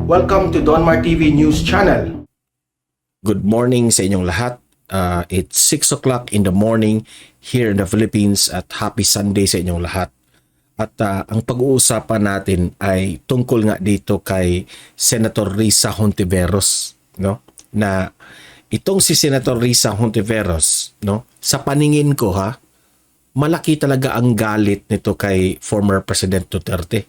Welcome to Donmar TV News Channel. Good morning sa inyong lahat. It's 6 o'clock in the morning here in the Philippines at happy Sunday sa inyong lahat. At ang pag-uusapan natin ay tungkol nga dito kay Senator Risa Hontiveros, no? Na itong si Senator Risa Hontiveros, no? Sa paningin ko malaki talaga ang galit nito kay former President Duterte.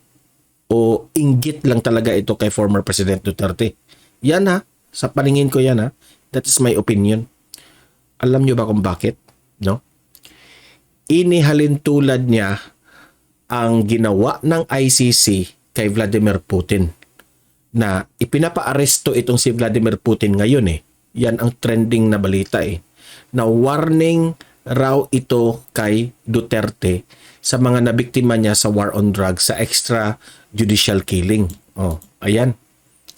O inggit lang talaga ito kay former President Duterte. Yan sa paningin ko yan That is my opinion. Alam nyo ba kung bakit? No? Inihalintulad niya ang ginawa ng ICC kay Vladimir Putin. Na ipinapa-aresto itong si Vladimir Putin ngayon Yan ang trending na balita Na warning raw ito kay Duterte sa mga nabiktima niya sa war on drugs, sa extrajudicial killing. Ayan.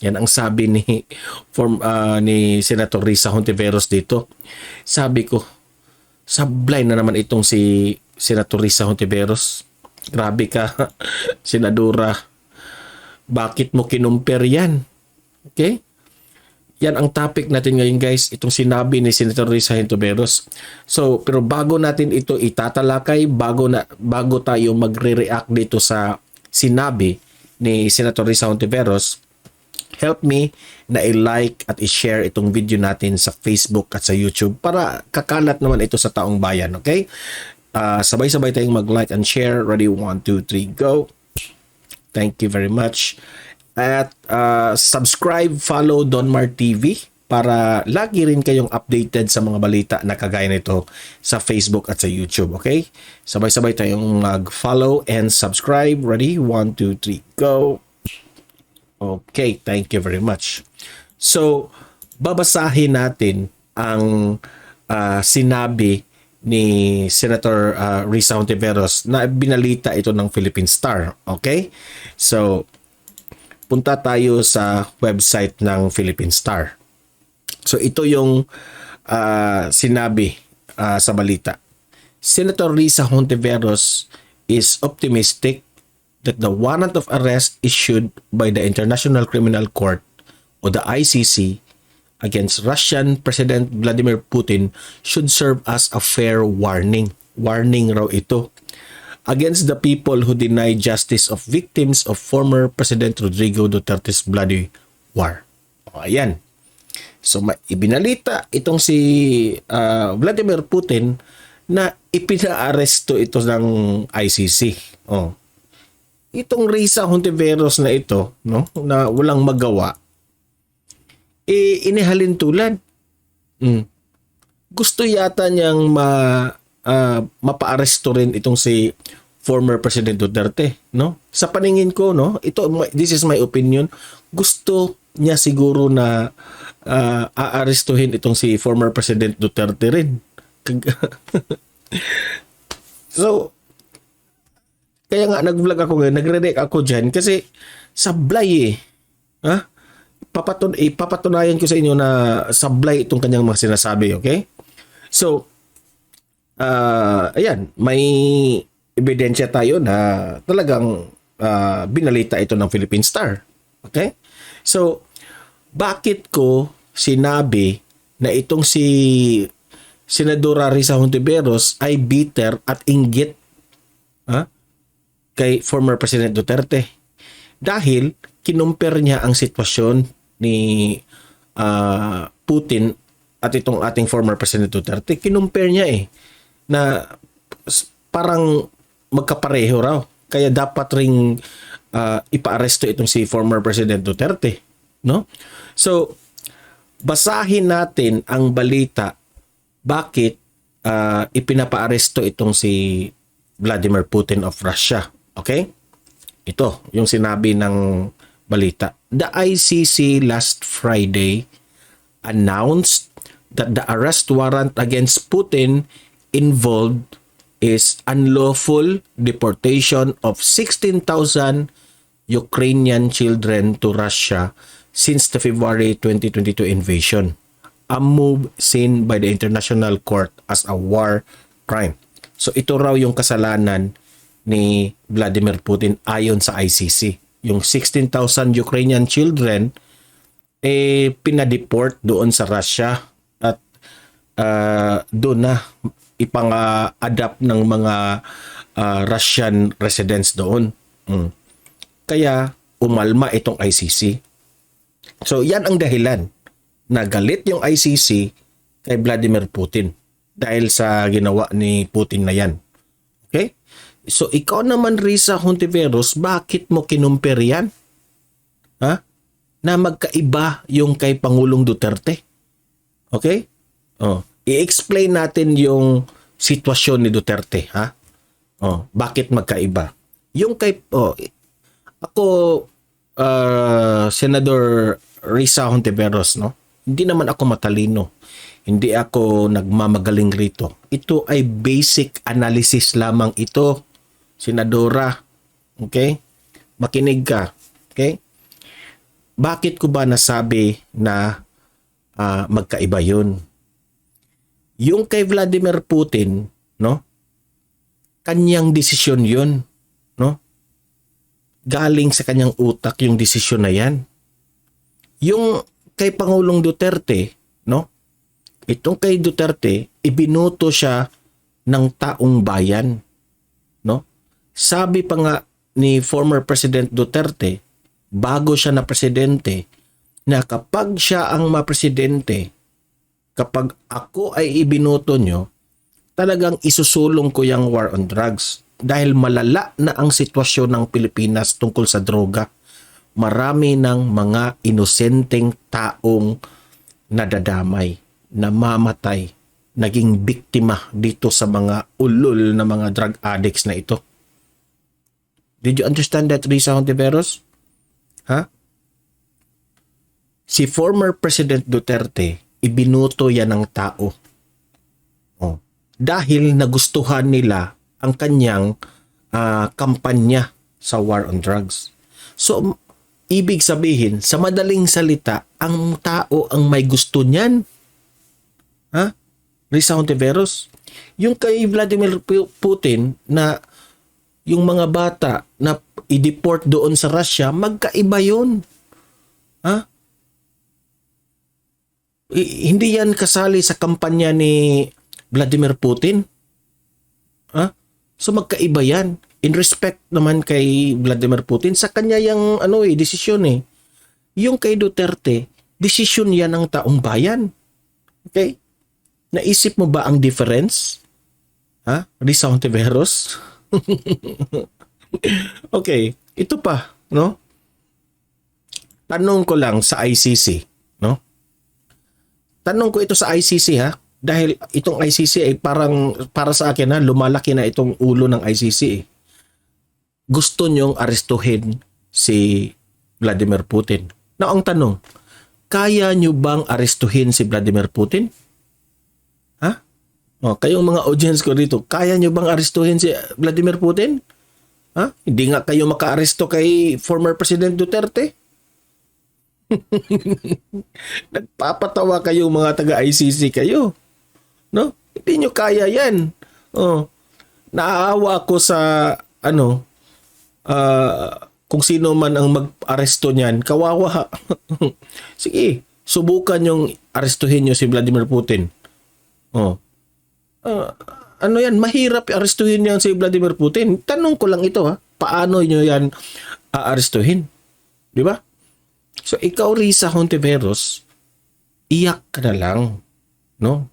Yan ang sabi ni Senator Risa Hontiveros dito. Sabi ko, sablay na naman itong si Senator Risa Hontiveros. Grabe ka, Senadora. Bakit mo kinumper yan? Okay? Yan ang topic natin ngayon, guys. Itong sinabi ni Senator Risa Hontiveros. So, pero bago natin ito itatalakay, bago tayo magre-react dito sa sinabi ni Senator Risa Hontiveros, help me na i-like at i-share itong video natin sa Facebook at sa YouTube para kakalat naman ito sa taong bayan, okay? Sabay-sabay tayong mag-like and share. Ready? 1, 2, 3, go! Thank you very much. At subscribe, follow Donmar TV para lagi rin kayong updated sa mga balita na kagaya nito sa Facebook at sa YouTube, okay? Sabay-sabay tayong mag-follow and subscribe. Ready? 1, 2, 3, go! Okay, thank you very much. So, babasahin natin ang sinabi ni Senator Risa Hontiveros na binalita ito ng Philippine Star, okay? So, punta tayo sa website ng Philippine Star. So ito yung sinabi sa balita. Senator Risa Hontiveros is optimistic that the warrant of arrest issued by the International Criminal Court o the ICC against Russian President Vladimir Putin should serve as a fair warning. Warning raw ito against the people who deny justice of victims of former President Rodrigo Duterte's bloody war. Ayan. So, ibinalita itong si Vladimir Putin na ipinaaresto ito ng ICC. Itong Risa Hontiveros na ito, no, na walang magawa, inihalintulad. Gusto yata niyang mapaaresto rin itong si former President Duterte, no? Sa paningin ko, no, this is my opinion, gusto niya siguro na aarestuhin itong si former President Duterte rin. So, kaya nga nag-vlog ako ngayon, nagre-react ako dyan kasi sablay papatunayan ko sa inyo na sablay itong kanyang mga sinasabi, okay? So, ayan, may ebidensya tayo na talagang binalita ito ng Philippine Star. Okay? So, bakit ko sinabi na itong si Senadora Risa Hontiveros ay bitter at inggit kay former President Duterte? Dahil kinumpir niya ang sitwasyon ni Putin at itong ating former President Duterte. Kinumpir niya na parang magkapareho raw. Kaya dapat ring ipaaresto itong si former President Duterte, no? So, basahin natin ang balita bakit ipinapaaresto itong si Vladimir Putin of Russia. Okay? Ito, yung sinabi ng balita. The ICC last Friday announced that the arrest warrant against Putin involved is unlawful deportation of 16,000 Ukrainian children to Russia since the February 2022 invasion, a move seen by the International Court as a war crime. So ito raw yung kasalanan ni Vladimir Putin ayon sa ICC. yung 16,000 Ukrainian children pinadeport doon sa Russia at doon na ipang-adapt ng mga Russian residents doon. Kaya umalma itong ICC. So yan ang dahilan na galit yung ICC kay Vladimir Putin dahil sa ginawa ni Putin na yan. Okay? So ikaw naman, Risa Hontiveros, bakit mo kinumpir yan? Ha? Na magkaiba yung kay Pangulong Duterte. Okay? I-explain natin yung sitwasyon ni Duterte, ha? Bakit magkaiba? Yung kay ako Senador Risa Hontiveros, no? Hindi naman ako matalino. Hindi ako nagmamagaling rito. Ito ay basic analysis lamang ito, Senadora. Okay? Makinig ka. Okay? Bakit ko ba nasabi na magkaiba yun? Yung kay Vladimir Putin, no? Kanyang desisyon yun, no? Galing sa kanyang utak yung desisyon na yan. Yung kay Pangulong Duterte, no? Itong kay Duterte, ibinuto siya ng taong bayan, no? Sabi pa nga ni former President Duterte, bago siya na presidente, na kapag siya ang mapresidente, kapag ako ay ibinuto nyo, talagang isusulong ko yung war on drugs. Dahil malala na ang sitwasyon ng Pilipinas tungkol sa droga. Marami ng mga inosenteng taong nadadamay, namamatay, naging biktima dito sa mga ulol na mga drug addicts na ito. Did you understand that, Risa Hontiveros? Ha? Si former President Duterte, ibinuto yan ng tao. Dahil nagustuhan nila ang kanyang kampanya sa war on drugs. So, ibig sabihin, sa madaling salita, ang tao ang may gusto niyan. Ha? Risa Hontiveros? Yung kay Vladimir Putin na yung mga bata na i-deport doon sa Russia, magkaiba yun. Ha? Hindi yan kasali sa kampanya ni Vladimir Putin. Ha? So magkaiba yan. In respect naman kay Vladimir Putin, sa kanya yung desisyon eh. Yung kay Duterte, desisyon yan ng taong bayan. Okay? Naisip mo ba ang difference? Ha? Risa Hontiveros? Okay, ito pa, no? Tanong ko lang sa ICC, no? Tanong ko ito sa ICC, ha? Dahil itong ICC ay parang, para sa akin, ha, lumalaki na itong ulo ng ICC eh. Gusto nyong arestuhin si Vladimir Putin. Na ang tanong, kaya nyo bang arestuhin si Vladimir Putin? Ha? Kayong mga audience ko dito, kaya nyo bang arestuhin si Vladimir Putin? Ha? Hindi nga kayo maka-aresto kay former President Duterte? Nagpapatawa kayong mga taga-ICC kayo. No? Hindi nyo kaya yan. Naaawa ako sa kung sino man ang mag-aresto niyan, kawawa. Sige, subukan yung arestuhin nyo si Vladimir Putin. Yan, mahirap arestuhin niyan si Vladimir Putin. Tanong ko lang ito, ha. Paano nyo yan aarestuhin? Di ba? So ikaw, Risa Hontiveros, iyak ka na lang, no?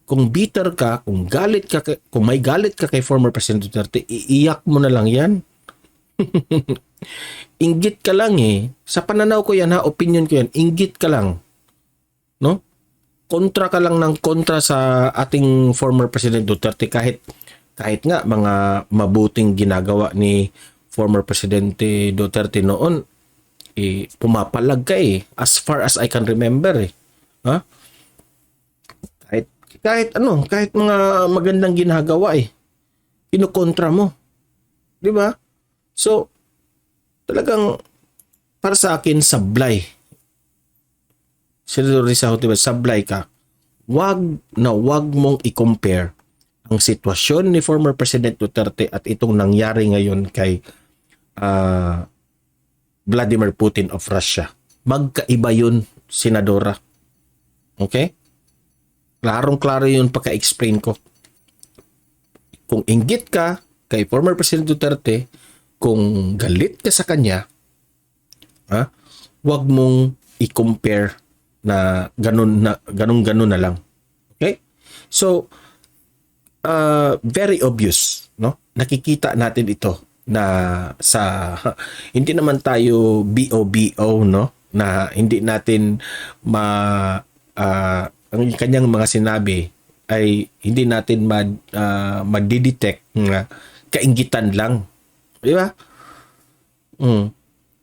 Kung bitter ka, kung may galit ka kay former President Duterte, iiyak mo na lang yan. Inggit ka lang eh. Sa pananaw ko yan, ha, opinion ko yan, inggit ka lang. No? Kontra ka lang ng kontra sa ating former President Duterte kahit nga mga mabuting ginagawa ni former Presidente Duterte noon, pumapalag ka eh. As far as I can remember eh. Ha? Kahit mga magandang ginagawa eh, kinukontra mo. Di ba? So, talagang para sa akin, sablay. Senador Risa Hontiveros, sablay ka. Wag mong i-compare ang sitwasyon ni former President Duterte at itong nangyari ngayon kay Vladimir Putin of Russia. Magkaiba yun, Senadora. Okay? Klarong-klaro yun pagka-explain ko. Kung inggit ka kay former President Duterte, kung galit ka sa kanya, wag mong i-compare na ganun na lang. Okay? So, very obvious, no? Nakikita natin ito na sa hindi naman tayo BO, no? Na hindi natin ang kanyang mga sinabi ay hindi natin ma-detect na kainggitan lang. Di ba?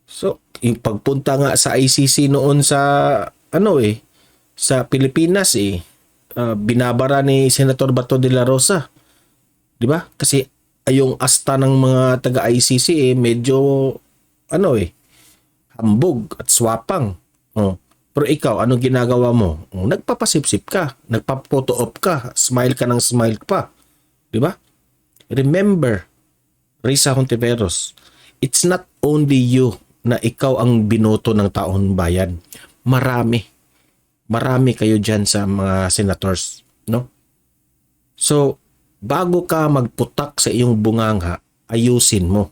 So, yung pagpunta nga sa ICC noon sa sa Pilipinas binabara ni Senator Bato de la Rosa. 'Di ba? Kasi yung asta ng mga taga ICC medyo hambog at swapang. Pero ikaw, anong ginagawa mo? Nagpapasipsip ka, nagpa-photo op ka, smile ka ng smile pa. 'Di ba? Remember, Risa Hontiveros, it's not only you na ikaw ang binoto ng taong bayan. Marami kayo dyan sa mga senators, no? So, bago ka magputak sa iyong bunganga, ayusin mo.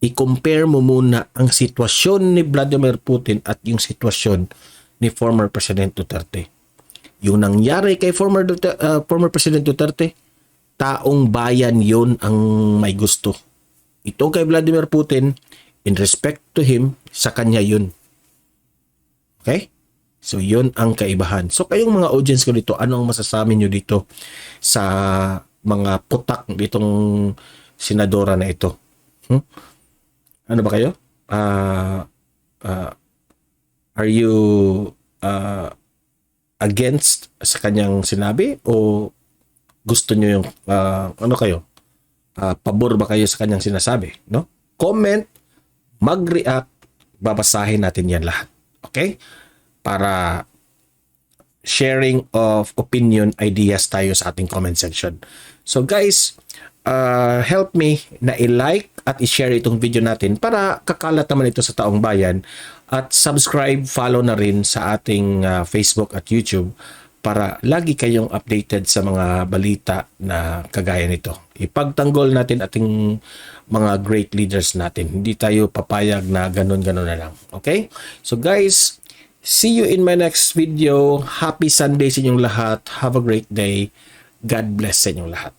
I-compare mo muna ang sitwasyon ni Vladimir Putin at yung sitwasyon ni former President Duterte. Yung nangyari kay former President Duterte, taong bayan yon ang may gusto. Ito kay Vladimir Putin, in respect to him, sa kanya yun. Okay? So, yun ang kaibahan. So, kayong mga audience ko dito, ano ang masasabi nyo dito sa mga putak ditong senadora na ito? Ano ba kayo? Are you against sa kanyang sinabi? O gusto nyo yung, ano kayo? Pabor ba kayo sa kanyang sinasabi? No? Comment, mag-react, babasahin natin yan lahat. Okay? Para sharing of opinion, ideas tayo sa ating comment section. So guys, help me na i-like at i-share itong video natin para kakalat naman ito sa taong bayan, at subscribe, follow na rin sa ating Facebook at YouTube para lagi kayong updated sa mga balita na kagaya nito. Ipagtanggol natin ating mga great leaders natin. Hindi tayo papayag na ganun-ganun na lang. Okay? So guys, see you in my next video. Happy Sunday sa inyong lahat. Have a great day. God bless sa inyong lahat.